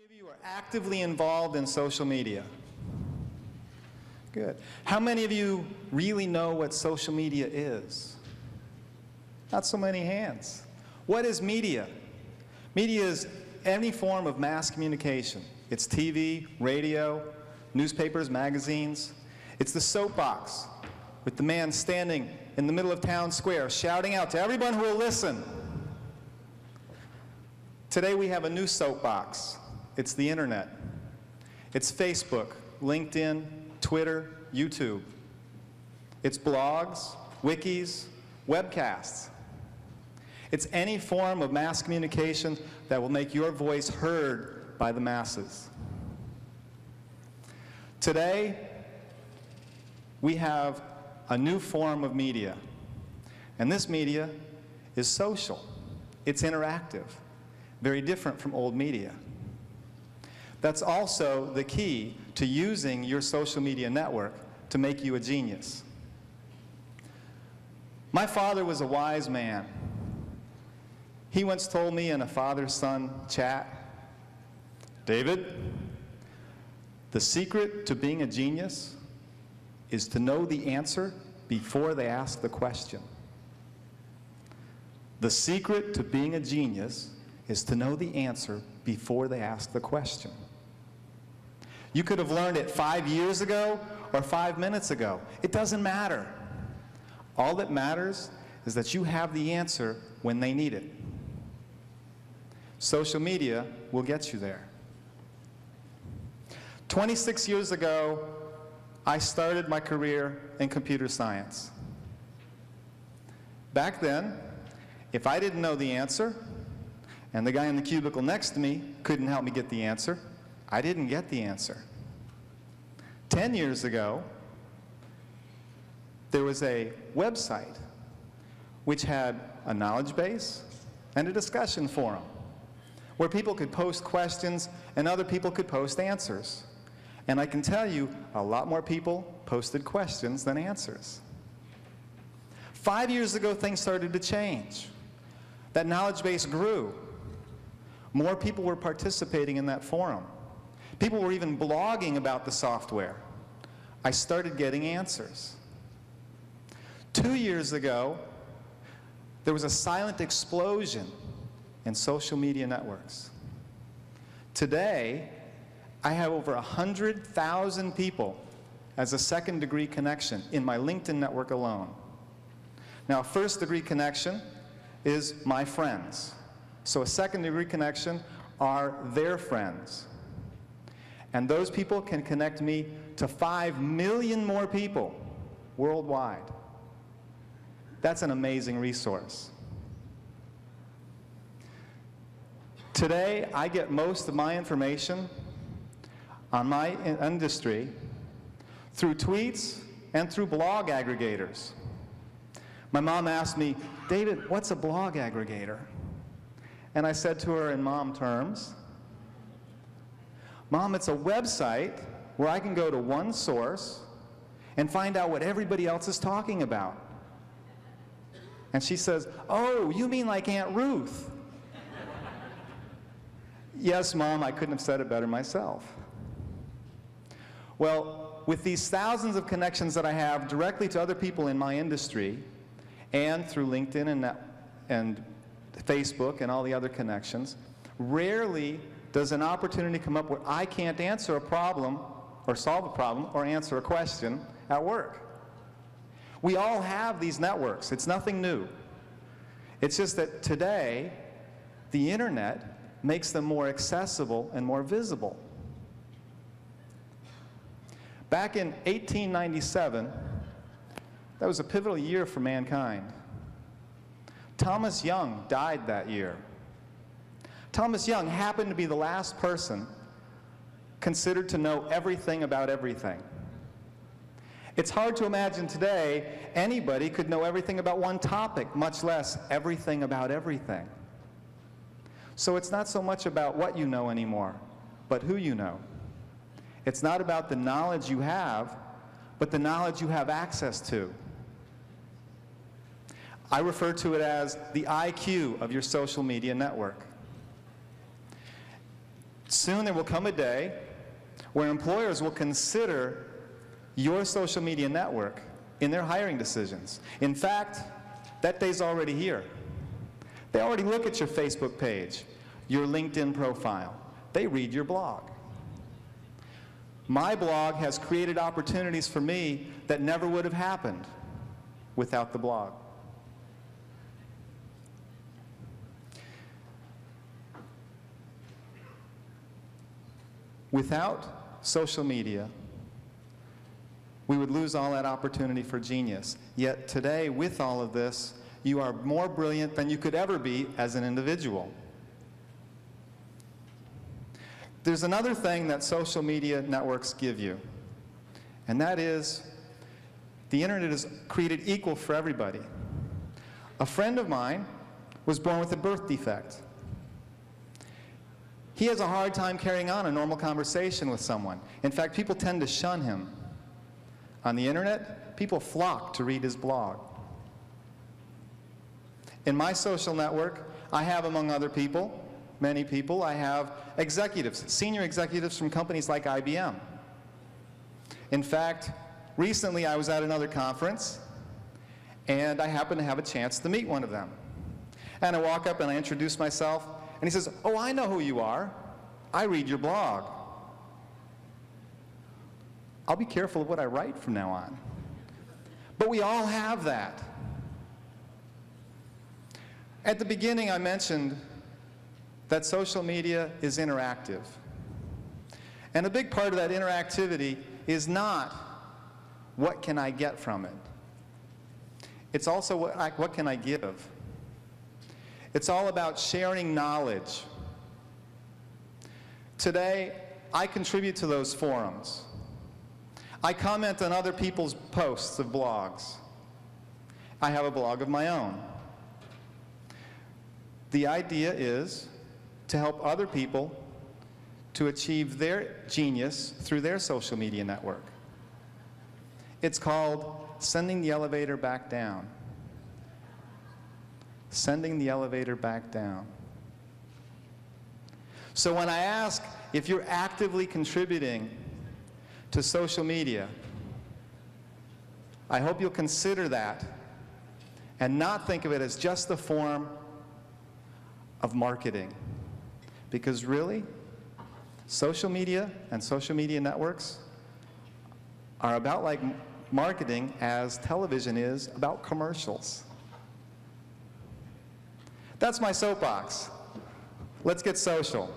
many of you are actively involved in social media? Good. How many of you really know what social media is? Not so many hands. What is media? Media is any form of mass communication. It's TV, radio, newspapers, magazines. It's the soapbox with the man standing in the middle of town square shouting out to everyone who will listen. Today we have a new soapbox. It's the internet. It's Facebook, LinkedIn, Twitter, YouTube. It's blogs, wikis, webcasts. It's any form of mass communication that will make your voice heard by the masses. Today, we have a new form of media. And this media is social. It's interactive. Very different from old media. That's also the key to using your social media network to make you a genius. My father was a wise man. He once told me in a father-son chat, "David, the secret to being a genius is to know the answer before they ask the question." The secret to being a genius is to know the answer before they ask the question. You could have learned it 5 years ago or 5 minutes ago. It doesn't matter. All that matters is that you have the answer when they need it. Social media will get you there. 26 years ago, I started my career in computer science. Back then, if I didn't know the answer, and the guy in the cubicle next to me couldn't help me get the answer, I didn't get the answer. 10 years ago, there was a website which had a knowledge base and a discussion forum where people could post questions and other people could post answers. And I can tell you, a lot more people posted questions than answers. 5 years ago, things started to change. That knowledge base grew. More people were participating in that forum. People were even blogging about the software. I started getting answers. 2 years ago, there was a silent explosion in social media networks. Today, I have over 100,000 people as a second-degree connection in my LinkedIn network alone. Now, a first-degree connection is my friends. So a second-degree connection are their friends. And those people can connect me to 5 million more people worldwide. That's an amazing resource. Today, I get most of my information on my industry through tweets and through blog aggregators. My mom asked me, "David, what's a blog aggregator?" And I said to her in mom terms, "Mom, it's a website where I can go to one source and find out what everybody else is talking about." And she says, "Oh, you mean like Aunt Ruth?" Yes, Mom, I couldn't have said it better myself. Well, with these thousands of connections that I have directly to other people in my industry and through LinkedIn and Facebook and all the other connections, rarely does an opportunity come up where I can't answer a problem or solve a problem or answer a question at work. We all have these networks. It's nothing new. It's just that today, the internet makes them more accessible and more visible. Back in 1897, that was a pivotal year for mankind. Thomas Young died that year. Thomas Young happened to be the last person considered to know everything about everything. It's hard to imagine today anybody could know everything about one topic, much less everything about everything. So it's not so much about what you know anymore, but who you know. It's not about the knowledge you have, but the knowledge you have access to. I refer to it as the IQ of your social media network. Soon there will come a day where employers will consider your social media network in their hiring decisions. In fact, that day's already here. They already look at your Facebook page, your LinkedIn profile. They read your blog. My blog has created opportunities for me that never would have happened without the blog. Without social media, we would lose all that opportunity for genius. Yet today, with all of this, you are more brilliant than you could ever be as an individual. There's another thing that social media networks give you, and that is the internet is created equal for everybody. A friend of mine was born with a birth defect. He has a hard time carrying on a normal conversation with someone. In fact, people tend to shun him. On the internet, people flock to read his blog. In my social network, I have, among other people, many people, I have executives, senior executives from companies like IBM. In fact, recently I was at another conference, and I happened to have a chance to meet one of them. And I walk up and I introduce myself, and he says, "Oh, I know who you are. I read your blog." I'll be careful of what I write from now on. But we all have that. At the beginning, I mentioned that social media is interactive. And a big part of that interactivity is not what can I get from it. It's also what can I give. It's all about sharing knowledge. Today, I contribute to those forums. I comment on other people's posts of blogs. I have a blog of my own. The idea is to help other people to achieve their genius through their social media network. It's called sending the elevator back down. Sending the elevator back down. So when I ask if you're actively contributing to social media, I hope you'll consider that and not think of it as just a form of marketing. Because really, social media and social media networks are about like marketing as television is about commercials. That's my soapbox. Let's get social.